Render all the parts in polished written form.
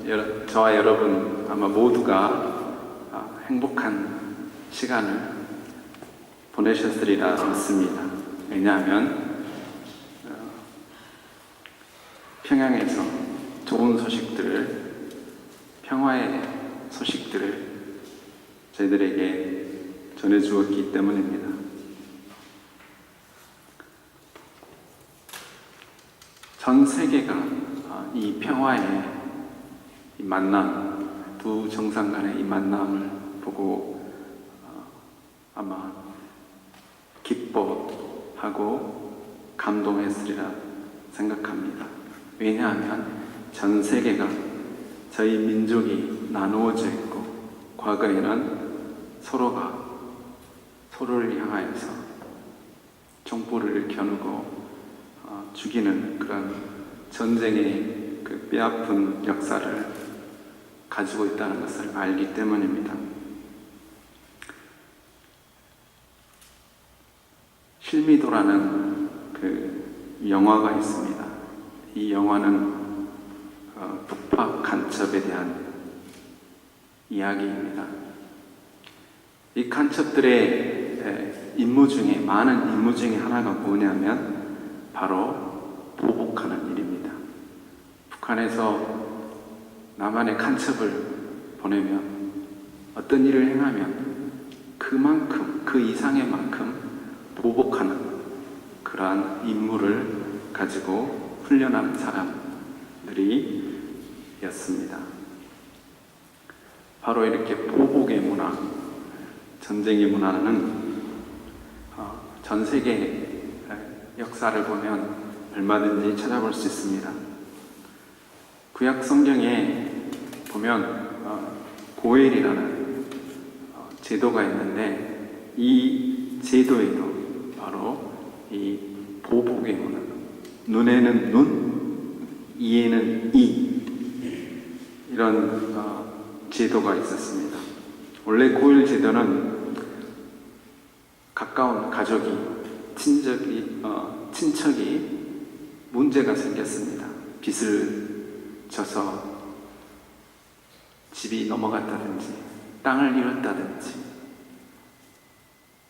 저와 여러분 아마 모두가 행복한 시간을 보내셨으리라 믿습니다. 왜냐하면 평양에서 좋은 소식들을, 평화의 소식들을 저희들에게 전해주었기 때문입니다. 전 세계가 이 평화의 이 만남, 두 정상 간의 이 만남을 보고 아마 기뻐하고 감동했으리라 생각합니다. 왜냐하면 전 세계가 저희 민족이 나누어져 있고, 과거에는 서로가 서로를 향하여서 촛불을 겨누고 죽이는 그런 전쟁의 그 뼈아픈 역사를 가지고 있다는 것을 알기 때문입니다. 실미도라는 그 영화가 있습니다. 이 영화는 북파 간첩에 대한 이야기입니다. 이 간첩들의 임무 중에, 많은 임무 중에 하나가 뭐냐면 바로 보복하는 일입니다. 북한에서 남한에 간첩을 보내면, 어떤 일을 행하면 그만큼, 그 이상의 만큼 보복하는 그러한 임무를 가지고 훈련한 사람들이었습니다. 바로 이렇게 보복의 문화, 전쟁의 문화는 전 세계 역사를 보면 얼마든지 찾아볼 수 있습니다. 구약 성경에 보면 고엘이라는 제도가 있는데, 이 제도에도 바로 이 보복의 문화, 눈에는 눈, 이에는 이, 이런 제도가 있었습니다. 원래 고엘 제도는 가까운 가족이, 친척이 문제가 생겼습니다. 빚을 져서 집이 넘어갔다든지, 땅을 잃었다든지,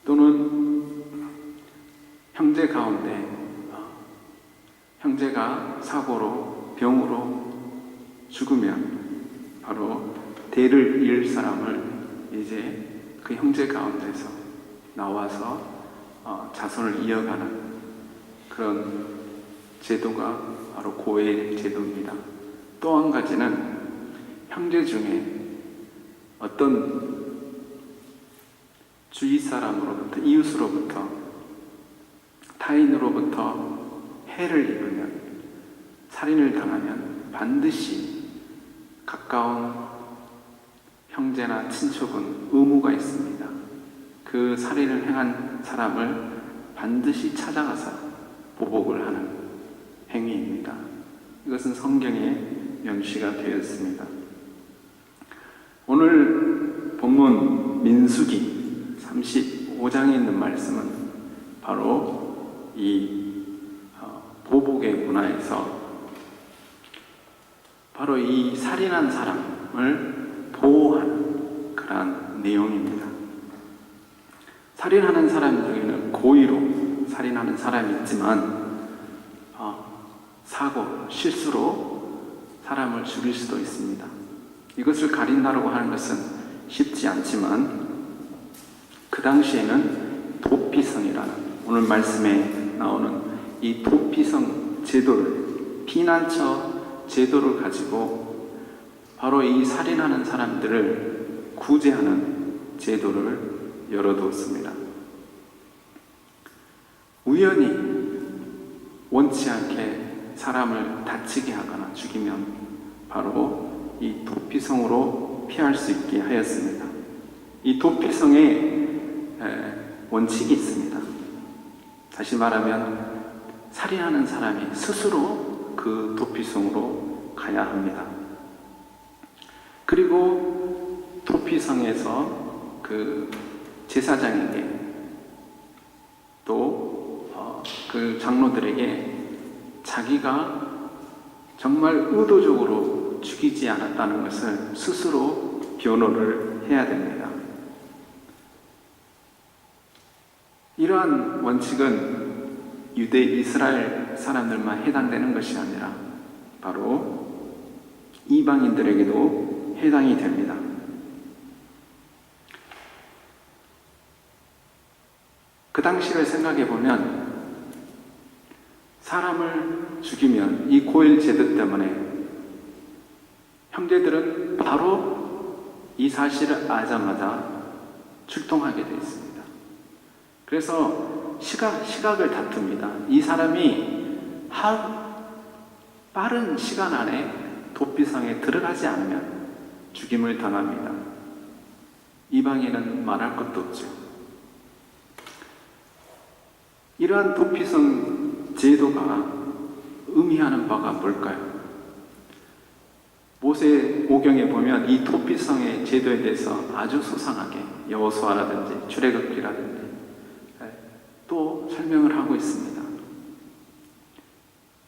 또는 형제 가운데 형제가 사고로, 병으로 죽으면 바로 대를 이을 사람을 이제 그 형제 가운데서 나와서 자손을 이어가는 그런 제도가 바로 고엘 제도입니다. 또 한 가지는 형제 중에 어떤 주위 사람으로부터, 이웃으로부터, 타인으로부터 해를 입으면, 살인을 당하면 반드시 가까운 형제나 친척은 의무가 있습니다. 그 살인을 행한 사람을 반드시 찾아가서 보복을 하는 행위입니다. 이것은 성경에 명시가 되어 있습니다. 오늘 본문 민수기 35장에 있는 말씀은 바로 이 보복의 문화에서 바로 이 살인한 사람을 보호하는 그러한 내용입니다. 살인하는 사람 중에는 고의로 살인하는 사람이 있지만 사고, 실수로 사람을 죽일 수도 있습니다. 이것을 가린다고 하는 것은 쉽지 않지만, 그 당시에는 도피성이라는, 오늘 말씀에 나오는 이 도피성 제도를, 피난처 제도를 가지고 바로 이 살인하는 사람들을 구제하는 제도를 열어두었습니다. 우연히 원치 않게 사람을 다치게 하거나 죽이면 바로 이 도피성으로 피할 수 있게 하였습니다. 이 도피성에 원칙이 있습니다. 다시 말하면 살인하는 사람이 스스로 그 도피성으로 가야 합니다. 그리고 도피성에서 그 제사장에게, 또 그 장로들에게 자기가 정말 의도적으로 죽이지 지키지 않았다는 것을 스스로 변호를 해야 됩니다. 이러한 원칙은 유대 이스라엘 사람들만 해당되는 것이 아니라 바로 이방인들에게도 해당이 됩니다. 그 당시를 생각해 보면 사람을 죽이면 이 고일 제도 때문에 형제들은 바로 이 사실을 알자마자 출동하게 되어 있습니다. 그래서 시각을 다툽니다. 이 사람이 빠른 시간 안에 도피성에 들어가지 않으면 죽임을 당합니다. 이방인은 말할 것도 없죠. 이러한 도피성 제도가 의미하는 바가 뭘까요? 모세오경에 보면 이 도피성의 제도에 대해서 아주 소상하게 여호수아라든지 출애굽기라든지 또 설명을 하고 있습니다.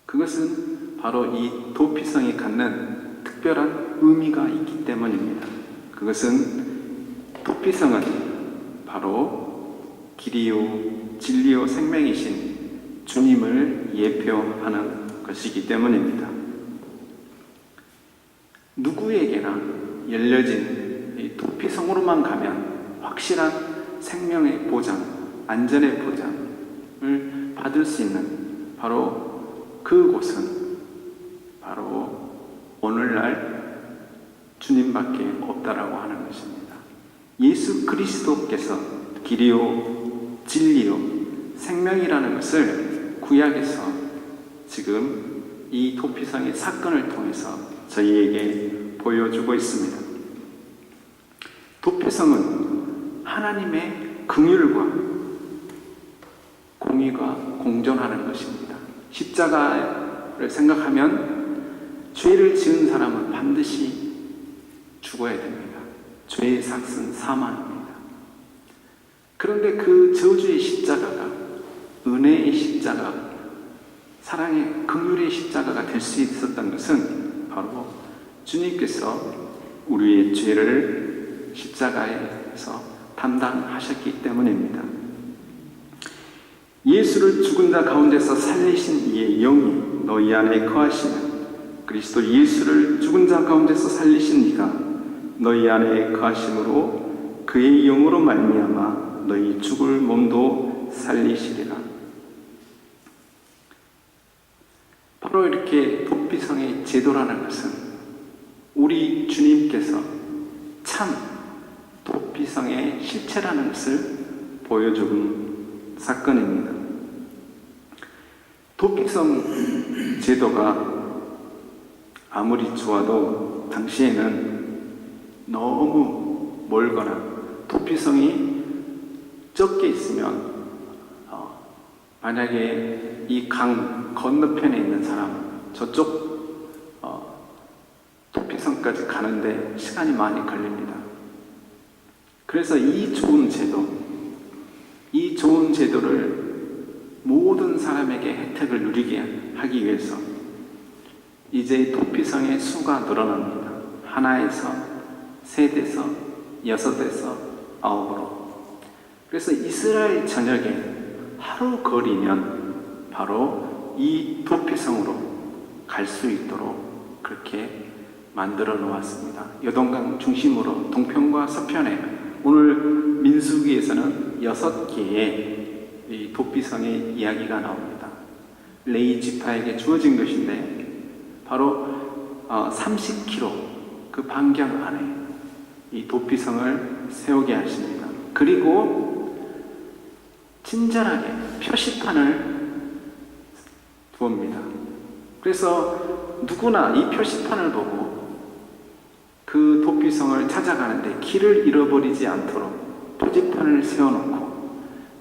그것은 바로 이 도피성이 갖는 특별한 의미가 있기 때문입니다. 그것은 도피성은 바로 길이요 진리요 생명이신 주님을 예표하는 것이기 때문입니다. 누구에게나 열려진 이 도피성으로만 가면 확실한 생명의 보장, 안전의 보장을 받을 수 있는 바로 그곳은 바로 오늘날 주님밖에 없다라고 하는 것입니다. 예수 그리스도께서 길이요 진리요 생명이라는 것을 구약에서 지금 이 도피성의 사건을 통해서 저희에게 보여주고 있습니다. 도피성은 하나님의 긍휼과 공의가 공존하는 것입니다. 십자가를 생각하면 죄를 지은 사람은 반드시 죽어야 됩니다. 죄의 삭은 사망입니다. 그런데 그 저주의 십자가가 은혜의 십자가, 사랑의 긍휼의 십자가가 될 수 있었던 것은 바로 주님께서 우리의 죄를 십자가에서 담당하셨기 때문입니다. 예수를 죽은 자 가운데서 살리신 이의 영이 너희 안에 거하시면 그리스도 예수를 죽은 자 가운데서 살리신 이가 너희 안에 거하심으로 그의 영으로 말미암아 너희 죽을 몸도 살리시리라. 바로 이렇게 도피성의 제도라는 것은 우리 주님께서 참 도피성의 실체라는 것을 보여주는 사건입니다. 도피성 제도가 아무리 좋아도 당시에는 너무 멀거나 도피성이 적게 있으면 만약에 이 강 건너편에 있는 사람은 저쪽 도피성까지 가는데 시간이 많이 걸립니다. 그래서 이 좋은 제도를 모든 사람에게 혜택을 누리게 하기 위해서 이제 도피성의 수가 늘어납니다. 하나에서 셋에서 여섯에서 아홉으로. 그래서 이스라엘 전역에 하루 거리면 바로 이 도피성으로 갈 수 있도록 그렇게 만들어 놓았습니다. 여동강 중심으로 동편과 서편에 오늘 민수기에서는 6개의 이 도피성의 이야기가 나옵니다. 레위 지파에게 주어진 것인데 바로 30km 그 반경 안에 이 도피성을 세우게 하십니다. 그리고 친절하게 표시판을 두옵니다. 그래서 누구나 이 표시판을 보고 그 도피성을 찾아가는데 길을 잃어버리지 않도록 표지판을 세워놓고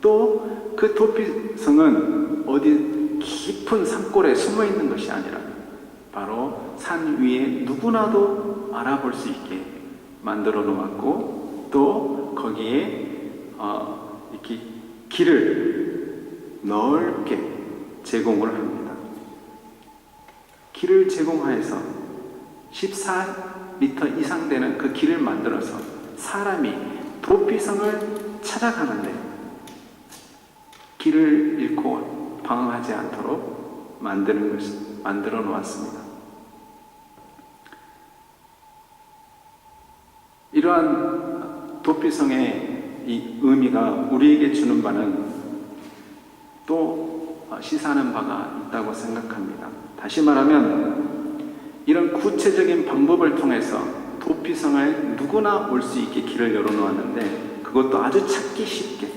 또 그 도피성은 어디 깊은 산골에 숨어 있는 것이 아니라 바로 산 위에 누구나도 알아볼 수 있게 만들어 놓았고 또 거기에 이렇게 길을 넓게 제공을 합니다. 길을 제공하여서 14m 이상 되는 그 길을 만들어서 사람이 도피성을 찾아가는데 길을 잃고 방황하지 않도록 만들어 놓았습니다. 이러한 도피성의 이 의미가 우리에게 주는 바는 또 시사하는 바가 있다고 생각합니다. 다시 말하면 이런 구체적인 방법을 통해서 도피성에 누구나 올 수 있게 길을 열어놓았는데 그것도 아주 찾기 쉽게,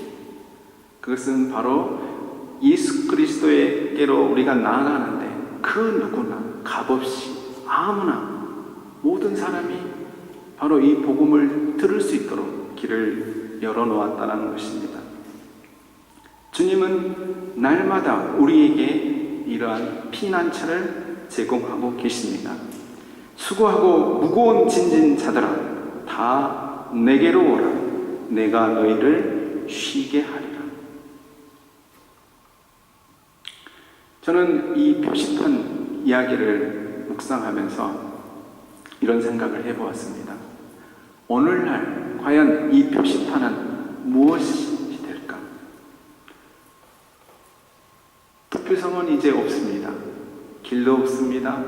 그것은 바로 예수 그리스도에게로 우리가 나아가는데 그 누구나 값없이 아무나 모든 사람이 바로 이 복음을 들을 수 있도록 길을 열어놓았다는 것입니다. 주님은 날마다 우리에게 이러한 피난처를 제공하고 계십니다. 수고하고 무거운 짐진 자들아 다 내게로 오라. 내가 너희를 쉬게 하리라. 저는 이 표시판 이야기를 묵상하면서 이런 생각을 해보았습니다. 오늘날 과연 이 표시판은 무엇이 될까? 도피성은 이제 없습니다. 길도 없습니다.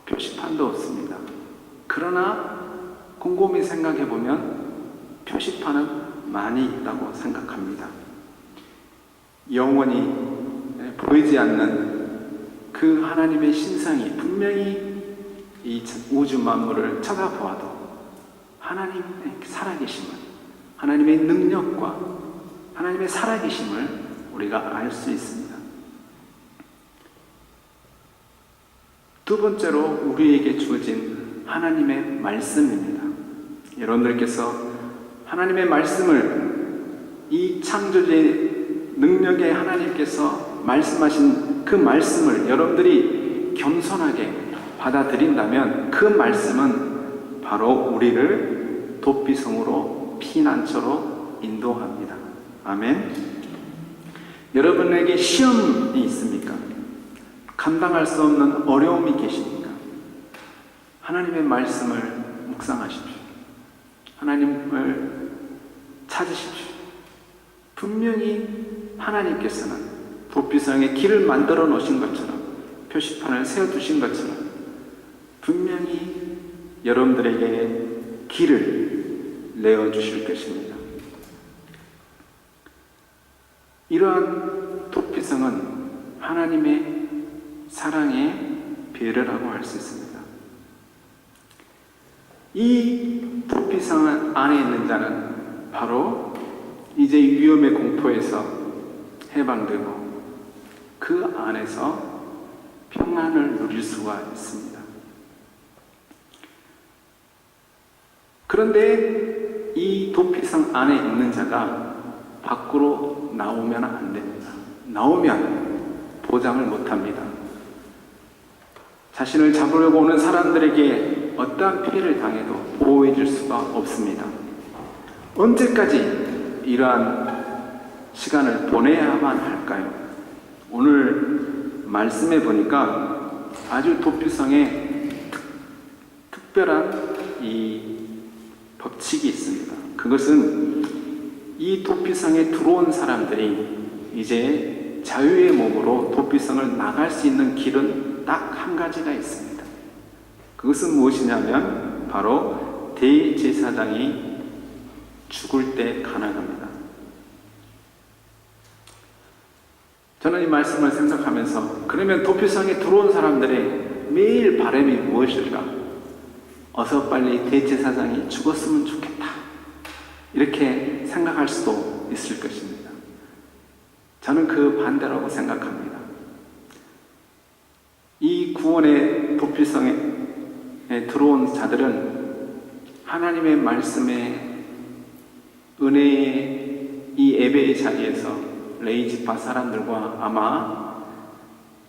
표시판도 없습니다. 그러나 곰곰이 생각해보면 표시판은 많이 있다고 생각합니다. 영원히 보이지 않는 그 하나님의 신상이 분명히 이 우주 만물을 쳐다보아도 하나님의 살아계심을, 하나님의 능력과 하나님의 살아계심을 우리가 알 수 있습니다. 두 번째로 우리에게 주어진 하나님의 말씀입니다. 여러분들께서 하나님의 말씀을, 이 창조주의 능력의 하나님께서 말씀하신 그 말씀을 여러분들이 겸손하게 받아들인다면 그 말씀은 바로 우리를 도피성으로 피난처로 인도합니다. 아멘. 여러분에게 시험이 있습니까? 감당할 수 없는 어려움이 계십니까? 하나님의 말씀을 묵상하십시오. 하나님을 찾으십시오. 분명히 하나님께서는 도피성에 길을 만들어 놓으신 것처럼, 표시판을 세워두신 것처럼 분명히 여러분들에게 길을 내어주실 것입니다. 이러한 도피성은 하나님의 사랑의 배려라고 할 수 있습니다. 이 도피성 안에 있는 자는 바로 이제 위험의 공포에서 해방되고 그 안에서 평안을 누릴 수가 있습니다. 그런데 이 도피성 안에 있는 자가 밖으로 나오면 안 됩니다. 나오면 보장을 못합니다. 자신을 잡으려고 오는 사람들에게 어떠한 피해를 당해도 보호해 줄 수가 없습니다. 언제까지 이러한 시간을 보내야만 할까요? 오늘 말씀해 보니까 아주 도피성에 특별한 이 법칙이 있습니다. 그것은 이 도피성에 들어온 사람들이 이제 자유의 몸으로 도피성을 나갈 수 있는 길은 딱 한 가지가 있습니다. 그것은 무엇이냐면 바로 대제사장이 죽을 때 가능합니다. 저는 이 말씀을 생각하면서 그러면 도피성에 들어온 사람들의 매일 바람이 무엇일까? 어서 빨리 대제사장이 죽었으면 좋겠다. 이렇게 생각할 수도 있을 것입니다. 저는 그 반대라고 생각합니다. 이 구원의 도피성에 들어온 자들은 하나님의 말씀의 은혜의 이 예배의 자리에서 레이지파 사람들과 아마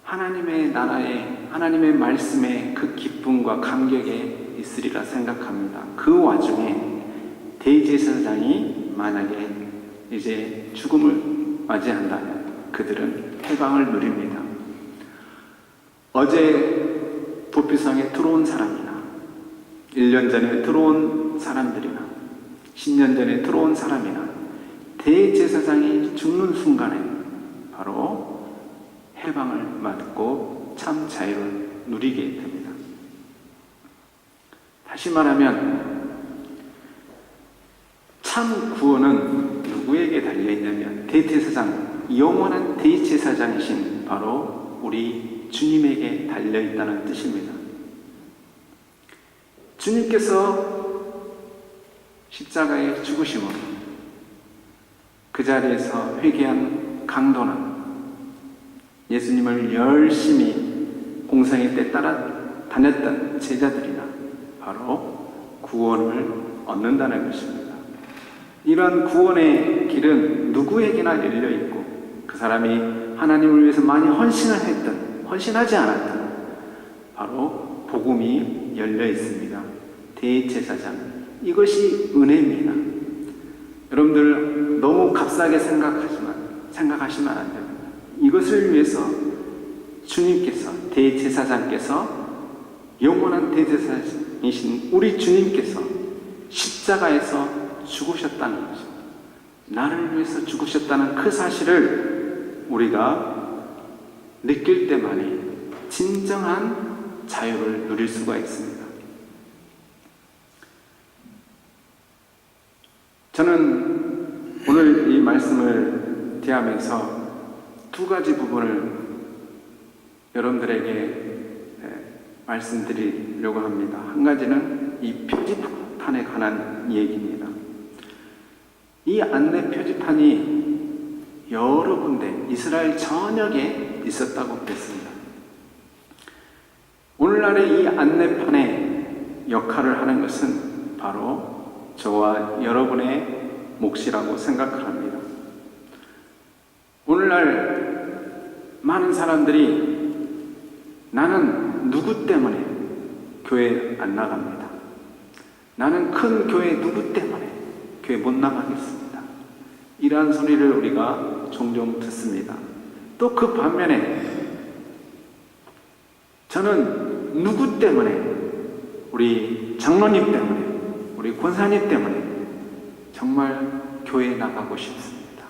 하나님의 나라의 하나님의 말씀의 그 기쁨과 감격에 있으리라 생각합니다. 그 와중에 대제사장이 만약에 이제 죽음을 맞이한다면 그들은 해방을 누립니다. 어제 도피성에 들어온 들어온 사람이나 1년 전에 들어온 사람들이나 10년 전에 들어온 사람이나 대제사장이 죽는 순간에 바로 해방을 받고 참 자유를 누리게 됩니다. 다시 말하면 참 구원은 누구에게 달려있냐면 대제사장, 영원한 대제사장이신 바로 우리 주님에게 달려있다는 뜻입니다. 주님께서 십자가에 죽으심으로 그 자리에서 회개한 강도나 예수님을 열심히 공생애 때 따라다녔던 제자들이나 바로 구원을 얻는다는 것입니다. 이러한 구원의 길은 누구에게나 열려있고 그 사람이 하나님을 위해서 많이 헌신을 했든 헌신하지 않았든 바로 복음이 열려있습니다. 대제사장, 이것이 은혜입니다. 여러분들 너무 값싸게 생각하시면 안 됩니다. 이것을 위해서 주님께서, 대제사장께서, 영원한 대제사장이신 우리 주님께서 십자가에서 죽으셨다는 거죠. 나를 위해서 죽으셨다는 그 사실을 우리가 느낄 때만이 진정한 자유를 누릴 수가 있습니다. 저는 오늘 이 말씀을 대하면서 두 가지 부분을 여러분들에게 말씀드리려고 합니다. 한 가지는 이 표지판에 관한 얘기입니다. 이 안내 표지판이 여러 군데 이스라엘 전역에 있었다고 그랬습니다. 오늘날의 이 안내판의 역할을 하는 것은 바로 저와 여러분의 몫이라고 생각을 합니다. 오늘날 많은 사람들이 나는 누구 때문에 교회 안 나갑니다. 나는 큰 교회 누구 때문에 교회 못 나가겠습니다. 이러한 소리를 우리가 종종 듣습니다. 또 그 반면에 저는 누구 때문에, 우리 장로님 때문에, 우리 권사님 때문에 정말 교회에 나가고 싶습니다.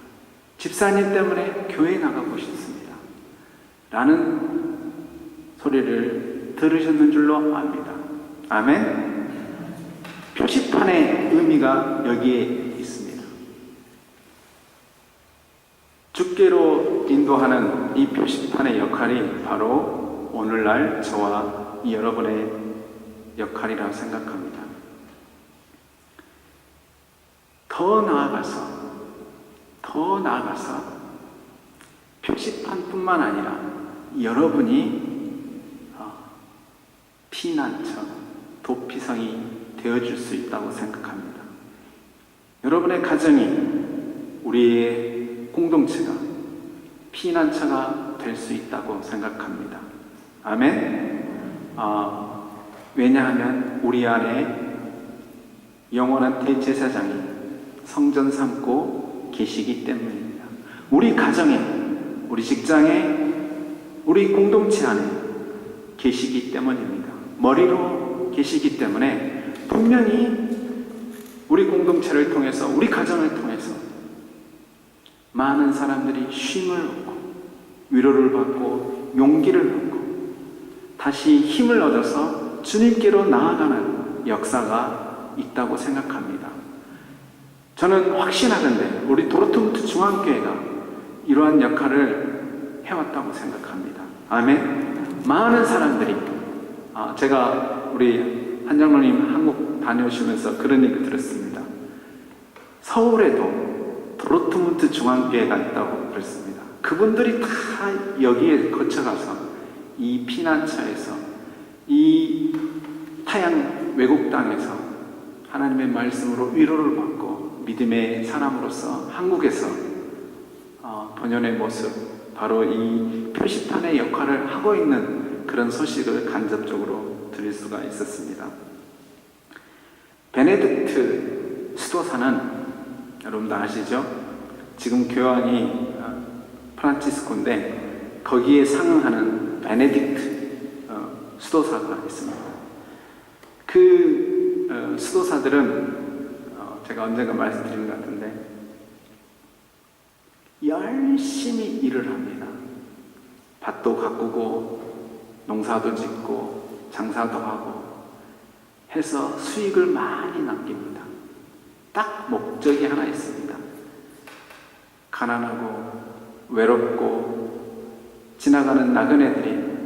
집사님 때문에 교회에 나가고 싶습니다. 라는 소리를 들으셨는 줄로 압니다. 아멘? 표지판의 의미가 여기에 있습니다. 주께로 인도하는 이 표지판의 역할이 바로 오늘날 저와 여러분의 역할이라고 생각합니다. 더 나아가서 표지판뿐만 아니라 여러분이 피난처, 도피성이 되어줄 수 있다고 생각합니다. 여러분의 가정이, 우리의 공동체가 피난처가 될 수 있다고 생각합니다. 아멘? 왜냐하면 우리 안에 영원한 대제사장이 성전 삼고 계시기 때문입니다. 우리 가정에, 우리 직장에, 우리 공동체 안에 계시기 때문입니다. 머리로 계시기 때문에 분명히 우리 공동체를 통해서, 우리 가정을 통해서 많은 사람들이 쉼을 얻고 위로를 받고 용기를 받고 다시 힘을 얻어서 주님께로 나아가는 역사가 있다고 생각합니다. 저는 확신하건대 우리 도르트문트 중앙교회가 이러한 역할을 해왔다고 생각합니다. 아멘. 많은 사람들이, 제가 우리 한장로님 한국 다녀오시면서 그런 얘기 들었습니다. 서울에도 도르트문트 중앙교회가 있다고 그랬습니다. 그분들이 다 여기에 거쳐가서 이 피난처에서, 이 타양 외국 땅에서 하나님의 말씀으로 위로를 받고 믿음의 사람으로서 한국에서 번연의 모습, 바로 이 표시판의 역할을 하고 있는 그런 소식을 간접적으로 들을 수가 있었습니다. 베네딕트 수도사는 여러분도 아시죠? 지금 교황이 프란치스코인데 거기에 상응하는 베네딕트 수도사가 있습니다. 수도사들은 제가 언젠가 말씀드린 것 같은데 열심히 일을 합니다. 밭도 가꾸고 농사도 짓고 장사도 하고 해서 수익을 많이 남깁니다. 딱 목적이 하나 있습니다. 가난하고 외롭고 지나가는 나그네들이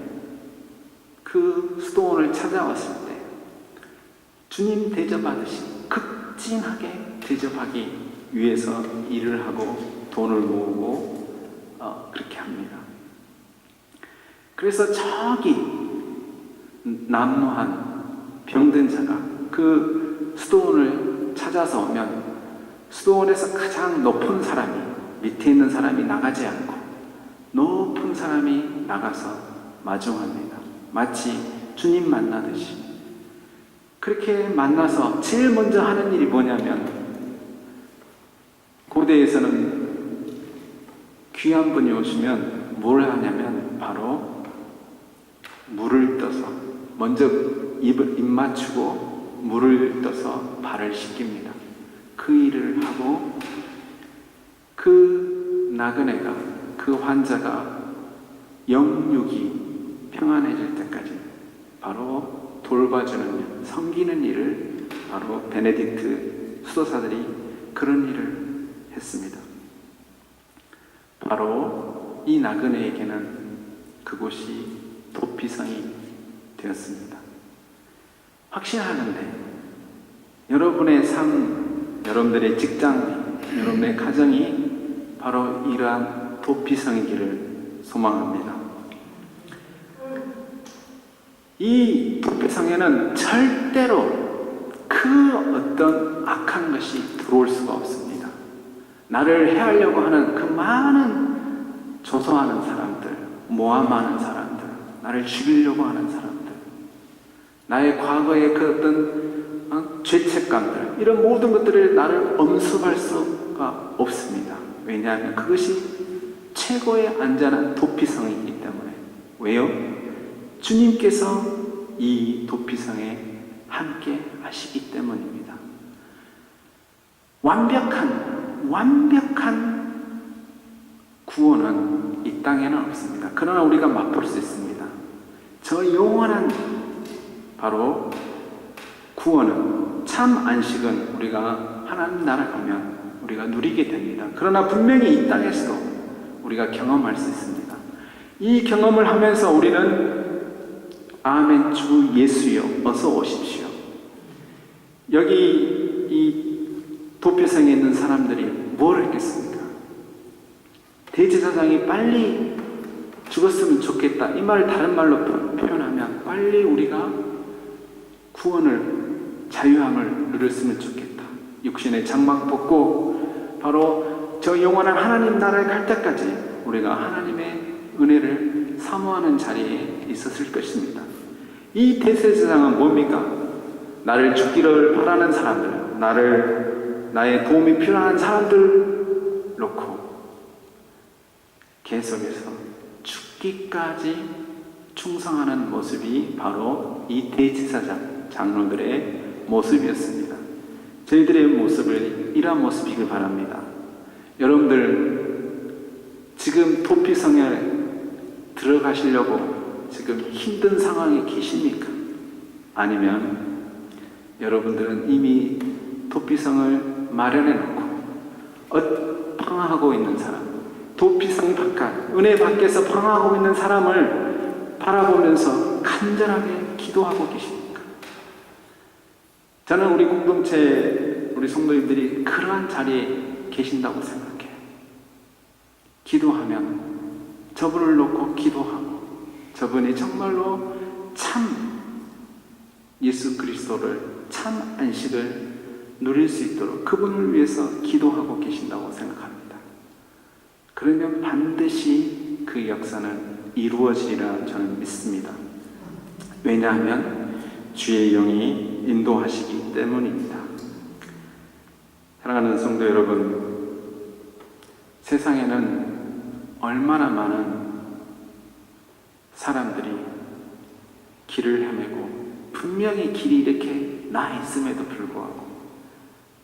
그 수도원을 찾아왔을 때 주님 대접하듯이 극진하게 대접하기 위해서 일을 하고 돈을 모으고 그렇게 합니다. 그래서 저기 난노한 병든 자가 그 수도원을 찾아서 오면 수도원에서 가장 높은 사람이 밑에 있는 사람이 나가지 않고 높은 사람이 나가서 마중합니다. 마치 주님 만나듯이. 그렇게 만나서 제일 먼저 하는 일이 뭐냐면 고대에서는 귀한 분이 오시면 뭘 하냐면 바로 물을 떠서 먼저 입 맞추고 물을 떠서 발을 씻깁니다. 그 일을 하고 그 나그네가 그 환자가 영육이 평안해질 때까지 바로 돌봐주는 섬기는 일을 바로 베네딕트 수도사들이 그런 일을 했습니다. 바로 이 나그네에게는 그곳이 도피성이 되었습니다. 확신하는데 여러분의 삶, 여러분들의 직장, 여러분의 가정이 바로 이러한 도피성이기를 소망합니다. 이 도피성에는 절대로 그 어떤 악한 것이 들어올 수가 없습니다. 나를 해하려고 하는 그 많은 조소하는 사람들, 모함하는 사람들, 나를 죽이려고 하는 사람들, 나의 과거의 그 어떤 죄책감들, 이런 모든 것들을 나를 엄습할 수가 없습니다. 왜냐하면 그것이 최고의 안전한 도피성이기 때문에. 왜요? 주님께서 이 도피성에 함께 하시기 때문입니다. 완벽한 구원은 이 땅에는 없습니다. 그러나 우리가 맛볼 수 있습니다. 저 영원한 바로 구원은, 참 안식은 우리가 하나님 나라 가면 우리가 누리게 됩니다. 그러나 분명히 이 땅에서도 우리가 경험할 수 있습니다. 이 경험을 하면서 우리는 아멘 주 예수여 어서 오십시오. 여기 이 도피성에 있는 사람들이 뭘 했겠습니까? 대제사장이 빨리 죽었으면 좋겠다, 이 말을 다른 말로 표현하면 빨리 우리가 구원을, 자유함을 누렸으면 좋겠다. 육신의 장막 벗고 바로 저 영원한 하나님 나라에 갈 때까지 우리가 하나님의 은혜를 사모하는 자리에 있었을 것입니다. 이 대제사장은 뭡니까? 나를 죽기를 바라는 사람들, 나의 도움이 필요한 사람들 놓고 계속해서 죽기까지 충성하는 모습이 바로 이 대제사장 장로들의 모습이었습니다. 저희들의 모습을 이러한 모습이길 바랍니다. 여러분들 지금 도피성에 들어가시려고 지금 힘든 상황에 계십니까? 아니면 여러분들은 이미 도피성을 마련해 놓고 방황하고 있는 사람, 도피성 바깥, 은혜 밖에서 방황하고 있는 사람을 바라보면서 간절하게 기도하고 계십니까? 저는 우리 공동체, 우리 성도님들이 그러한 자리에 계신다고 생각해요. 기도하면 저분을 놓고 기도하고 저분이 정말로 참 예수 그리스도를, 참 안식을 누릴 수 있도록 그분을 위해서 기도하고 계신다고 생각합니다. 그러면 반드시 그 역사는 이루어지리라 저는 믿습니다. 왜냐하면 주의 영이 인도하시기 때문입니다. 사랑하는 성도 여러분, 세상에는 얼마나 많은 사람들이 길을 헤매고 분명히 길이 이렇게 나 있음에도 불구하고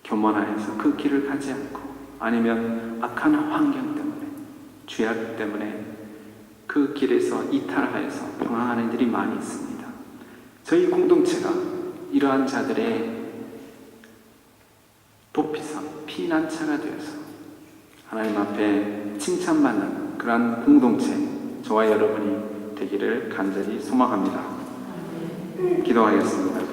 교만하여서 그 길을 가지 않고, 아니면 악한 환경 때문에, 죄악 때문에 그 길에서 이탈하여서 방황하는 이들이 많이 있습니다. 저희 공동체가 이러한 자들의 도피성, 피난처가 되어서 하나님 앞에 칭찬받는 그러한 공동체, 저와 여러분이 되기를 간절히 소망합니다. 기도하겠습니다.